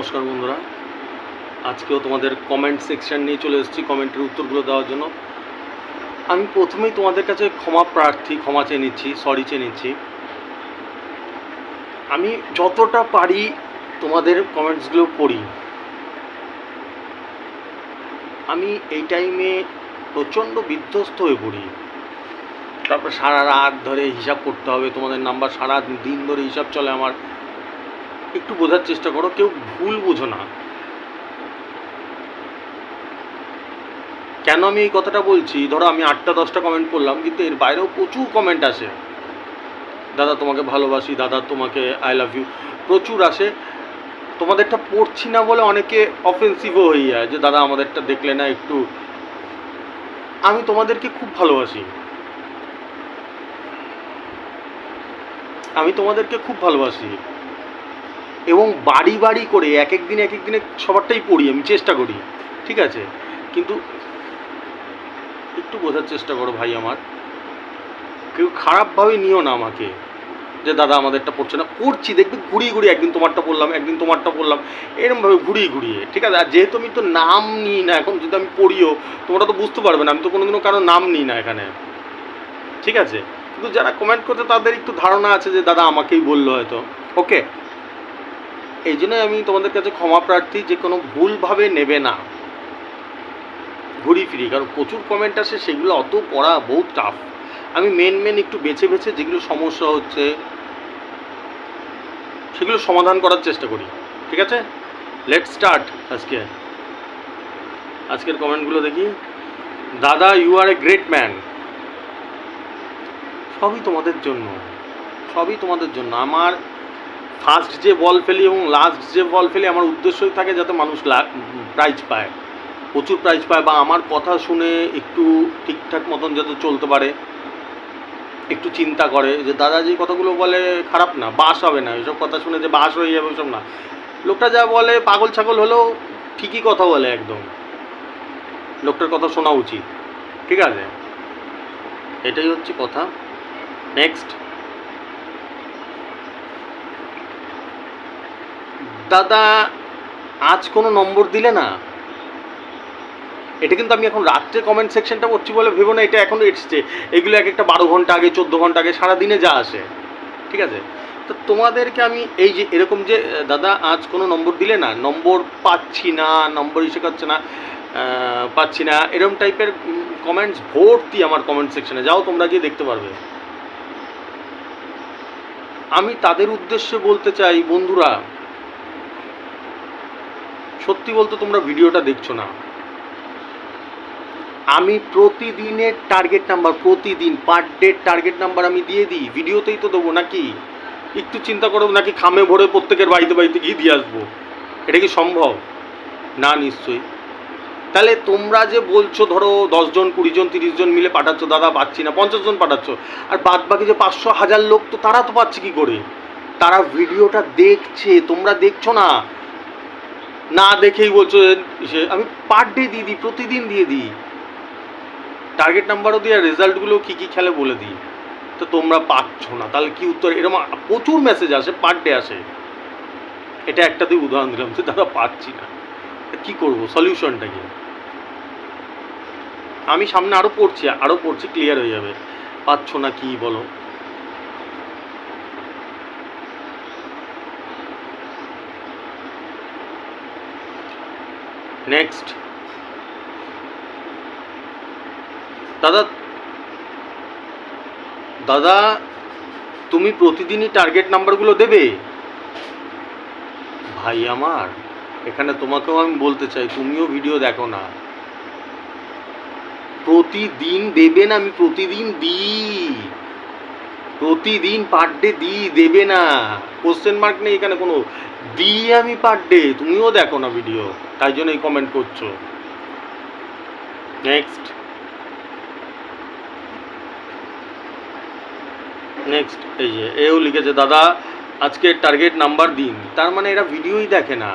নমস্কার বন্ধুরা, আজকেও তোমাদের কমেন্ট সেকশন নিয়ে চলে এসেছি কমেন্টের উত্তরগুলো দেওয়ার জন্য। আমি প্রথমেই তোমাদের কাছে ক্ষমা চেয়ে নিচ্ছি, সরি চেয়ে নিচ্ছি। আমি যতটা পারি তোমাদের কমেন্টসগুলো পড়ি। আমি এই টাইমে প্রচণ্ড বিধ্বস্ত হয়ে পড়ি। তারপর সারা রাত ধরে হিসাব করতে হবে, তোমাদের নাম্বার সারা দিন ধরে হিসাব চলে আমার। একটু বোঝার চেষ্টা করো, কেউ ভুল বোঝো না। কেন আমি এই কথাটা বলছি, ধরো আমি 8-10টা কমেন্ট করলাম, কিন্তু এর বাইরেও প্রচুর কমেন্ট আসে। দাদা তোমাকে ভালোবাসি, দাদা তোমাকে আই লাভ ইউ, প্রচুর আসে। তোমাদেরটা পড়ছি না বলে অনেকে অফেন্সিভও হয়ে যায় যে দাদা আমাদেরটা দেখলে না একটু। আমি তোমাদেরকে খুব ভালোবাসি, এবং বাড়ি বাড়ি করে এক এক দিনে সবারটাই পড়ি, আমি চেষ্টা করি, ঠিক আছে? কিন্তু একটু বোঝার চেষ্টা করো ভাই আমার, কেউ খারাপভাবে নিও না আমাকে যে দাদা আমাদেরটা পড়ছে না। পড়ছি, দেখবে ঘুরিয়ে একদিন তোমারটা পড়লাম, একদিন তোমারটা পড়লাম, এরকমভাবে ঘুরিয়ে, ঠিক আছে? আর যেহেতু আমি তো নাম নিই না এখন, যদি আমি পড়িও তোমরা তো বুঝতে পারবে না, আমি তো কোনোদিনও কারো নাম নিই না এখানে, ঠিক আছে? কিন্তু যারা কমেন্ট করছে তাদের একটু ধারণা আছে যে দাদা আমাকেই বললো হয়তো, ওকে? এই জন্যই আমি তোমাদের কাছে ক্ষমা প্রার্থী, যে কোনো ভুলভাবে নেবে না ঘুরি ফিরি, কারণ প্রচুর কমেন্ট আসে, সেগুলো অত পড়া বহুত টাফ। আমি মেন একটু বেছে যেগুলো সমস্যা হচ্ছে সেগুলো সমাধান করার চেষ্টা করি, ঠিক আছে? Let's start. আজকের কমেন্টগুলো দেখি। দাদা you are a great man. সবই তোমাদের জন্য। আমার ফার্স্ট যে বল ফেলি এবং লাস্ট যে বল ফেলি, আমার উদ্দেশ্যই থাকে যাতে মানুষ প্রাইজ পায়, প্রচুর প্রাইজ পায়, বা আমার কথা শুনে একটু ঠিকঠাক মতন যাতে চলতে পারে, একটু চিন্তা করে যে দাদা যে কথাগুলো বলে খারাপ না, বাস হবে না, এসব কথা শুনে যে বাস হয়ে যাবে ওসব না। লোকটা যা বলে পাগল ছাগল হলেও ঠিকই কথা বলে, একদম লোকটার কথা শোনা উচিত, ঠিক আছে? এটাই হচ্ছে কথা। নেক্সট, দাদা আজ কোনো নম্বর দিলে না। এটা কিন্তু আমি এখন রাত্রে কমেন্ট সেকশনটা পড়ছি বলে ভেবো না এটা এখনও এসছে। এগুলো এক একটা 12 ঘন্টা আগে, 14 ঘন্টা আগে, সারাদিনে যা আসে, ঠিক আছে? তো তোমাদেরকে আমি এই যে এরকম যে দাদা আজ কোনো নম্বর দিলে না, নম্বর পাচ্ছি না, নম্বর ইসে করছে না, পাচ্ছি না, এরকম টাইপের কমেন্টস ভর্তি আমার কমেন্ট সেকশনে, যাও তোমরা গিয়ে দেখতে পারবে। আমি তাদের উদ্দেশ্যে বলতে চাই, বন্ধুরা সত্যি বলতে তোমরা ভিডিওটা দেখছো না। আমি প্রতিদিনের টার্গেট নাম্বার, প্রতিদিন পার ডে টার্গেট নাম্বার আমি দিয়ে দিই, ভিডিওতেই তো দেবো নাকি? একটু চিন্তা করো, নাকি খামে ভরে প্রত্যেকের বাড়িতে গিয়ে দিয়ে আসবো? এটা কি সম্ভব? না, নিশ্চয়ই। তাহলে তোমরা যে বলছো ধরো 10 জন 20 জন 30 জন মিলে পাঠাচ্ছ, দাদা পাচ্ছি না, 50 জন পাঠাচ্ছ, আর বাদ বাকি যে 500-1000 লোক, তো তারা তো পাচ্ছে কি করে? তারা ভিডিওটা দেখছে, তোমরা দেখছো না, না দেখেই বলছো। আমি পার ডে দিয়ে দিই, প্রতিদিন দিয়ে দিই, টার্গেট নাম্বারও দিই, আর রেজাল্টগুলো কী কী খেলে বলে দিই। তো তোমরা পাচ্ছ না, তাহলে কি উত্তর? এরকম প্রচুর মেসেজ আসে, পার ডে আসে। এটা একটা দিয়ে উদাহরণ দিলাম যে দাদা পাচ্ছি না, কি করব, সলিউশনটা কি? আমি সামনে আরও পড়ছি, ক্লিয়ার হয়ে যাবে। পাচ্ছ না কি বলো? নেক্সট, দাদা তুমি প্রতিদিনই টার্গেট নাম্বারগুলো দেবে। ভাই আমার, এখানে তোমাকেও আমি বলতে চাই, তুমিও ভিডিও দেখো না। প্রতিদিন দেবে না, আমি প্রতিদিন দিই, প্রতিদিন পার ডে দিই, দেবে না, কোশ্চেন মার্ক নেই এখানে কোনো, দিই আমি পার ডে। তুমিও দেখো না ভিডিও, তাই জন্য এই কমেন্ট করছো। নেক্সট, এই যে এও লিখেছে, দাদা আজকে টার্গেট নাম্বার দিন। তার মানে এরা ভিডিওই দেখে না।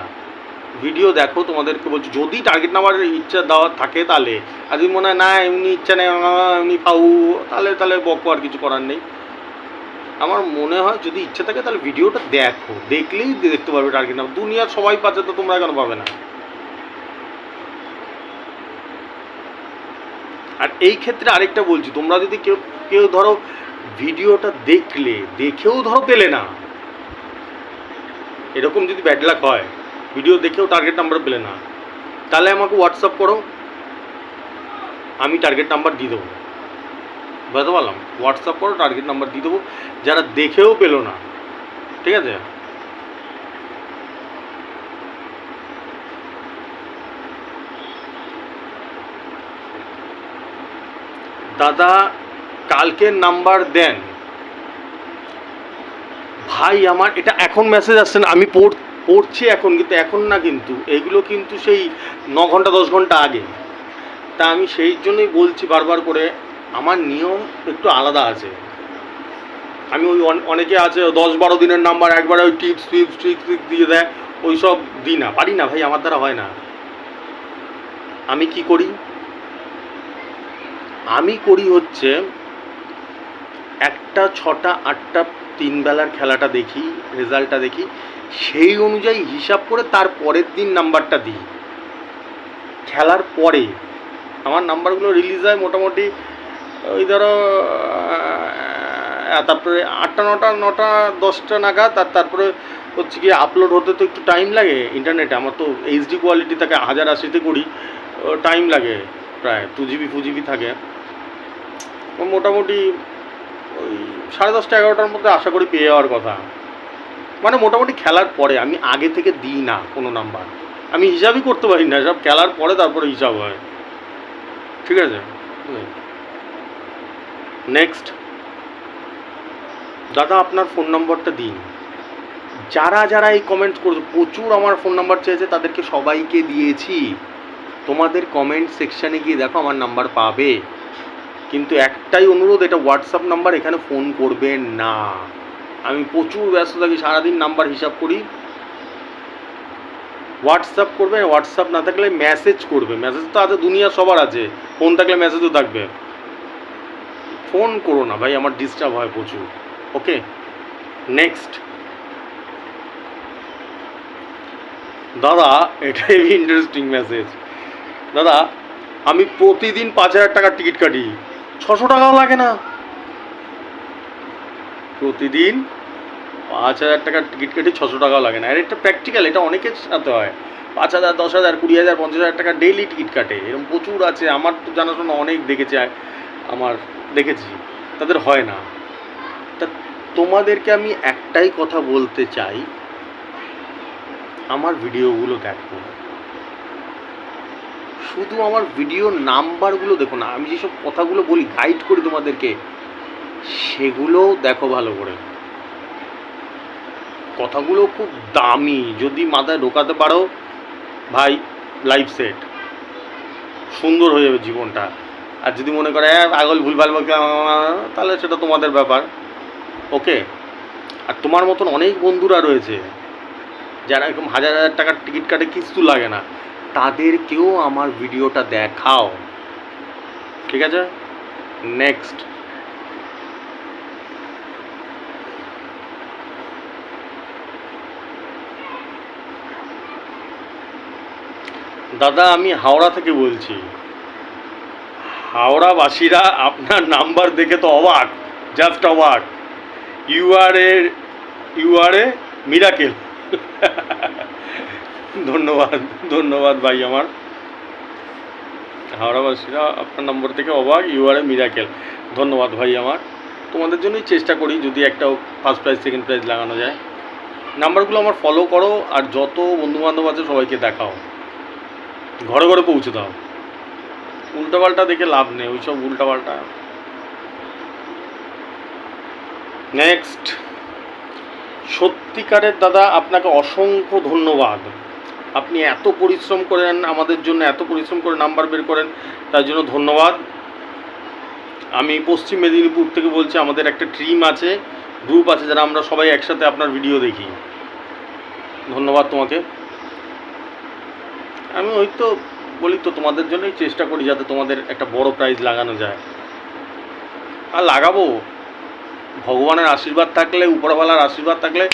ভিডিও দেখো, তোমাদেরকে বলছি, যদি টার্গেট নাম্বারের ইচ্ছা দেওয়ার থাকে তাহলে, আর যদি মনে হয় না এমনি ইচ্ছা নেই, এমনি পাও, তাহলে বকো, আর কিছু করার নেই। আমার মনে হয় যদি ইচ্ছে থাকে তাহলে ভিডিওটা দেখো, দেখলেই দেখতে পারবে টার্গেট নাম্বার। দুনিয়ার সবাই পাচ্ছে তো তোমরা কেন পাবে না? আর এই ক্ষেত্রে আরেকটা বলছি, তোমরা যদি কেউ কেউ ধরো ভিডিওটা দেখেও ধরো পেলে না, এরকম যদি ব্যাড লাক হয়, ভিডিও দেখেও টার্গেট নাম্বার পেলে না, তাহলে আমাকে হোয়াটসঅ্যাপ করো, আমি টার্গেট নাম্বার দিয়ে দেবো। বুঝতে পারলাম? হোয়াটসঅ্যাপ করো, টার্গেট নাম্বার দিয়ে দেবো যারা দেখেও পেলো না। ঠিক আছে? দাদা কালকের নাম্বার দেন ভাই। আমার এটা এখন মেসেজ আসছে না, আমি পড়ছি এখন, কিন্তু এখন না, কিন্তু এইগুলো কিন্তু সেই 9 ঘন্টা 10 ঘন্টা আগে। তা আমি সেই জন্যই বলছি বারবার করে, আমার নিয়ম একটু আলাদা আছে। আমি ওই অনেকে আছে 10-12 দিনের নাম্বার একবারে ওই টিপস ট্রিক্স দিয়ে দেয়, ওই সব দিই না, পারি না ভাই, আমার দ্বারা হয় না। আমি কি করি? আমি করি হচ্ছে 1টা 6টা 8টা 3 বেলার খেলাটা দেখি, রেজাল্টটা দেখি, সেই অনুযায়ী হিসাব করে তার পরের দিন নাম্বারটা দিই। খেলার পরে আমার নাম্বারগুলো রিলিজ হয় মোটামুটি ওই ধরো তারপরে 8টা 9টা 10টা নাগাদ। আর তারপরে হচ্ছে কি আপলোড হতে তো একটু টাইম লাগে ইন্টারনেটে, আমার তো এইচডি কোয়ালিটি থাকে, 1080তে করি, টাইম লাগে প্রায় 2GB 4GB থাকে। মোটামুটি ওই 10:30 11টার মধ্যে আশা করি পেয়ে যাওয়ার কথা। মানে মোটামুটি খেলার পরে, আমি আগে থেকে দিই না কোনো নাম্বার, আমি হিসাবই করতে পারি না, সব খেলার পরে তারপরে হিসাব হয়। ঠিক আছে? নেক্সট, দাদা আপনার ফোন নম্বরটা দিন। যারা যারা এই কমেন্ট করছে, প্রচুর আমার ফোন নাম্বার চেয়েছে, তাদেরকে সবাইকে দিয়েছি। তোমাদের কমেন্ট সেকশানে গিয়ে দেখো, আমার নাম্বার পাবে। কিন্তু একটাই অনুরোধ, এটা হোয়াটসঅ্যাপ নাম্বার, এখানে ফোন করবেন না। আমি প্রচুর ব্যস্ত থাকি, সারাদিন নাম্বার হিসাব করি। হোয়াটসঅ্যাপ করবে, হোয়াটসঅ্যাপ না থাকলে মেসেজ করবে। মেসেজ তো আছে, দুনিয়া সবার আছে, ফোন থাকলে মেসেজও থাকবে। ফোন করো না ভাই, আমার ডিস্টার্ব হয় প্রচুর। ওকে, নেক্সট। দাদা এটাই ইন্টারেস্টিং মেসেজ। দাদা আমি প্রতিদিন 5,000 টাকার টিকিট কাটি, 600 টাকাও লাগে না। প্রতিদিন 5,000 টাকার টিকিট কাটি, 600 টাকাও লাগে না। আর এটা প্র্যাকটিক্যাল, এটা অনেকের সাথে হয়। 5,000 10,000 20,000 50,000 টাকা ডেইলি টিকিট কাটে, এরকম প্রচুর আছে। আমার তো জানাশোনা অনেক দেখেছি, আমার দেখেছি, তাদের হয় না। তা তোমাদেরকে আমি একটাই কথা বলতে চাই, আমার ভিডিওগুলো দেখো, শুধু আমার ভিডিওর নাম্বারগুলো দেখো না। আমি যেসব কথাগুলো বলি, গাইড করি তোমাদেরকে, সেগুলো দেখো ভালো করে। কথাগুলো খুব দামি, যদি মাথায় ঢোকাতে পারো ভাই, লাইফ সেট, সুন্দর হয়ে যাবে জীবনটা। আর যদি মনে করে পাগল ভুলভাল বলতে, তাহলে সেটা তোমাদের ব্যাপার। ওকে? আর তোমার মতন অনেক বন্ধুরা রয়েছে যারা এরকম 1,000 টাকার টিকিট কাটে, কিছু লাগে না, তাদেরকেও আমার ভিডিওটা দেখাও। ঠিক আছে? নেক্সট, দাদা আমি হাওড়া থেকে বলছি। হাওড়াবাসীরা আপনার নাম্বার দেখে তো অবাক, জাস্ট অবাক। You are a miracle. ধন্যবাদ, ধন্যবাদ ভাই আমার। হাওড়াবাসীরা আপনার নম্বর থেকে অবাক, ইউ আর এ মিরাকেল। ধন্যবাদ ভাই আমার। তোমাদের জন্যই চেষ্টা করি, যদি একটা ফার্স্ট প্রাইজ সেকেন্ড প্রাইজ লাগানো যায়। নাম্বারগুলো আমার ফলো করো, আর যত বন্ধুবান্ধব আছে সবাইকে দেখাও, ঘরে ঘরে পৌঁছে দাও। উল্টাপাল্টা দেখে লাভ নেই, ওইসব উল্টাপাল্টা। নেক্সট, সত্যিকারের দাদা আপনাকে অসংখ্য ধন্যবাদ। আপনি এত পরিশ্রম করেন আমাদের জন্য, এত পরিশ্রম করে নাম্বার বের করেন, তার জন্য ধন্যবাদ। আমি পশ্চিম মেদিনীপুর থেকে বলছি। আমাদের একটা টিম আছে, গ্রুপ আছে, যারা আমরা সবাই একসাথে আপনার ভিডিও দেখি। ধন্যবাদ তোমাকে। আমি ওই তো বলি তো, তোমাদের জন্যই চেষ্টা করি যাতে তোমাদের একটা বড় প্রাইজ লাগানো যায়। আর লাগাবো, ভগবানের আশীর্বাদ থাকলে, উপরওয়ালার আশীর্বাদ থাকলে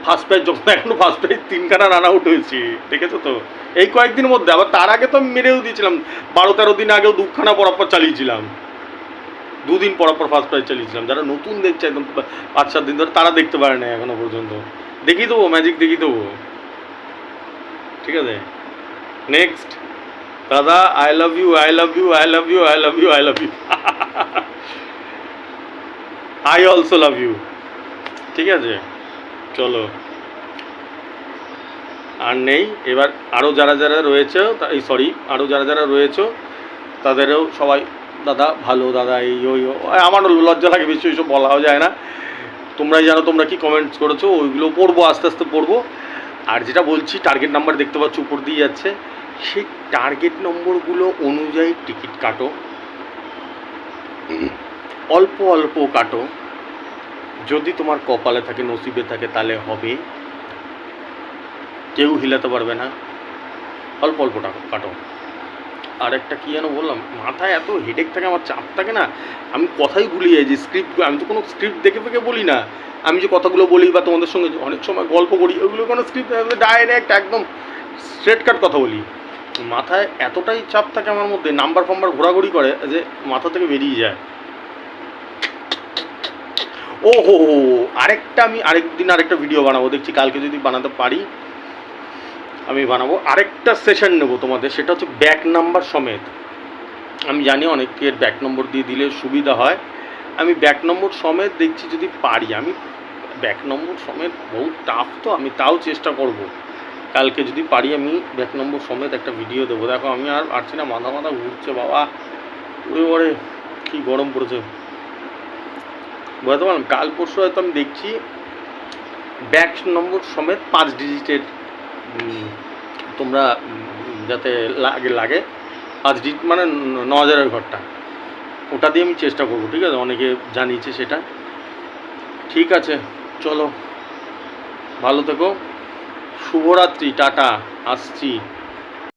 ফার্স্ট প্রাইজ, যখন এখনো ফার্স্ট প্রাইজ 3খানা রান আউট হয়েছি, দেখেছো তো এই কয়েকদিনের মধ্যে। আবার তার আগে তো আমি মেরেও দিয়েছিলাম, 12-13 দিন আগেও 2খানা পরপর চালিয়েছিলাম, 2 দিন পরপর ফার্স্ট প্রাইজ চালিয়েছিলাম। যারা নতুন দেখছে একদম 5-7 দিন ধরে, তারা দেখতে পারে না এখনো পর্যন্ত। দেখিয়ে দেবো, ম্যাজিক দেখিয়ে দেবো, ঠিক আছে। নেক্সট দাদা, I love you, I love you, I love you, I love you, I love you, I also love you, ঠিক আছে। চলো, আর নেই। এবার আরও যারা যারা রয়েছে, এই সরি, আরও যারা যারা রয়েছে তাদেরও সবাই দাদা ভালো, দাদা এই ওই, আমারও লজ্জা লাগে বেশি, ওইসব বলাও যায় না। তোমরাই জানো তোমরা কি কমেন্টস করেছো, ওইগুলো পড়বো, আস্তে আস্তে পড়বো। আর যেটা বলছি, টার্গেট নাম্বার দেখতে পাচ্ছ উপর দিয়ে যাচ্ছে, সেই টার্গেট নম্বরগুলো অনুযায়ী টিকিট কাটো, অল্প অল্প কাটো, যদি তোমার কপালে থাকে, নসিবে থাকে, তাহলে হবে, কেউ হিলাতে পারবে না, অল্প অল্প টাকা কাটো। আর একটা কী যেন বললাম, মাথায় এত হেডেক থাকে, আমার চাপ থাকে না, আমি কথাই ভুলে যাই যে স্ক্রিপ্ট, আমি তো কোনো স্ক্রিপ্ট দেখে ফেকে বলি না, আমি যে কথাগুলো বলি বা তোমাদের সঙ্গে অনেক সময় গল্প করি, ওইগুলো কোনো স্ক্রিপ্ট, ডাইরেক্ট একদম স্ট্রেট কাট কথা বলি। মাথায় এতটাই চাপ থাকে আমার মধ্যে, নাম্বার ফাম্বার ঘোরাঘুরি করে যে মাথা থেকে বেরিয়ে যায়। ও হো, আরেকটা, আমি আরেকদিন আরেকটা ভিডিও বানাবো, দেখছি কালকে যদি বানাতে পারি আমি বানাবো। আরেকটা সেশন নেবো তোমাদের, সেটা হচ্ছে ব্যাক নাম্বার সমেত। আমি জানি অনেকের ব্যাক নম্বর দিয়ে দিলে সুবিধা হয়, আমি ব্যাক নম্বর সমেত দেখছি যদি পারি। আমি ব্যাক নম্বর সমেত বহুত টাফ, তো আমি তাও চেষ্টা করব, কালকে যদি পারি আমি ব্যাক নম্বর সমেত একটা ভিডিও দেবো। দেখো আমি আর পারছি না, মাথা মাথা ঘুরছে বাবা, ওরে কী গরম পড়েছে, বুঝতে পারলাম। কাল পরশু হয়তো আমি দেখছি ব্যাক নম্বর সমেত 5 ডিজিটের, তোমরা যাতে লাগে 5 ডিজিট, মানে 9000-এর ঘরটা, ওটা দিয়ে আমি চেষ্টা করবো, ঠিক আছে। অনেকে জানিয়েছে সেটা, ঠিক আছে। চলো, ভালো থেকো, শুভরাত্রি, টাটা, আসছি।